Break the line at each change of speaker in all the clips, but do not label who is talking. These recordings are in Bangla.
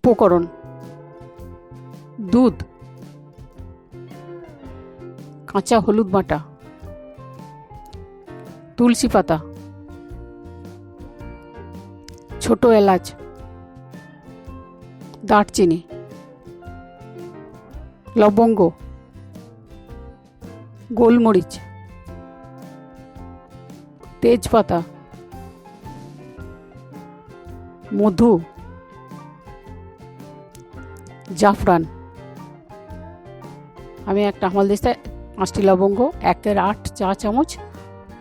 উপকরণ: দুধ, কাঁচা হলুদ বাটা, তুলসী পাতা, ছোট এলাচ, দারচিনি, লবঙ্গ, গোলমরিচ, তেজপাতা, মধু, জাফরান। আমি একটা হামাল দিস্তায় 5টি লবঙ্গ, 1/8 চা চামচ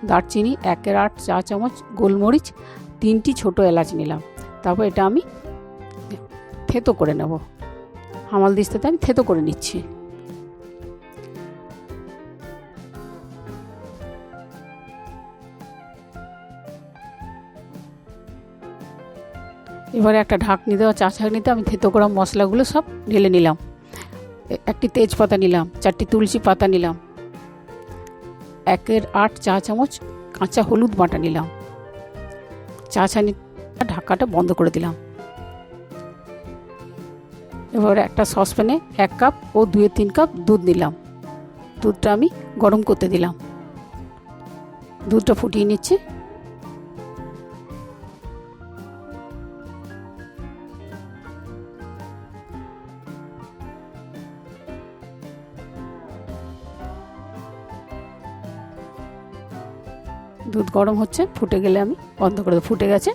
দারচিনি, 1/8 চা চামচ গোলমরিচ, 3টি ছোট এলাচ নিলাম। তারপর এটা আমি থেতো করে নেব। হামাল দিস্তাতে আমি থেতো করে নিচ্ছি। এবারে একটা ঢাকনি দেওয়া চা ছাঁকনিতে আমি থেতো করা মশলাগুলো সব ঢেলে নিলাম। একটি তেজপাতা নিলাম, 4টি তুলসী পাতা নিলাম, 1/8 চা চামচ কাঁচা হলুদ বাটা নিলাম। চা ছাঁকনি ঢাকাটা বন্ধ করে দিলাম। এবারে একটা সসপ্যানে 1 কাপ ও 2-3 কাপ দুধ নিলাম। দুধটা আমি গরম করতে দিলাম। দুধটা ফুটিয়ে নিচ্ছি। দুধ গরম হচ্ছে, ফুটে গেলে আমি বন্ধ করে দেবো। ফুটে গেছে।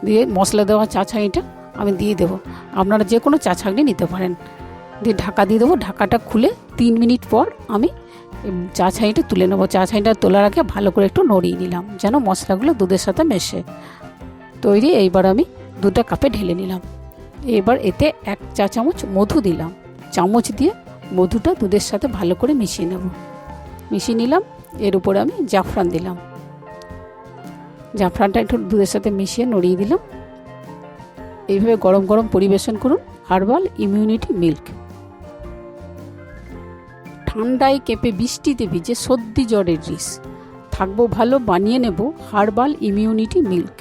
দিয়ে মশলা দেওয়া চা ছাঁকনিটা আমি দিয়ে দেবো। আপনারা যে কোনো চা ছাঁকনি নিতে পারেন। দিয়ে ঢাকা দিয়ে দেবো। ঢাকাটা খুলে 3 মিনিট পর আমি চা ছাঁকনিটা তুলে নেবো। চা ছাঁকনিটা তোলার আগে ভালো করে একটু নড়িয়ে নিলাম যেন মশলাগুলো দুধের সাথে মেশে। তৈরি। এইবার আমি দুধটা কাপে ঢেলে নিলাম। এবার এতে 1 চা চামচ মধু দিলাম। চামচ দিয়ে মধুটা দুধের সাথে ভালো করে মিশিয়ে নেব। মিশিয়ে নিলাম। এর উপরে আমি জাফরান দিলাম। জাফরানটা একটু দুধের সাথে মিশিয়ে নড়িয়ে দিলাম। এইভাবে গরম গরম পরিবেশন করুন হার্বাল ইমিউনিটি মিল্ক। ঠান্ডায় কেঁপে বৃষ্টিতে ভিজে সর্দি জ্বরের রিস থাকবো ভালো, বানিয়ে নেব হার্বাল ইমিউনিটি মিল্ক।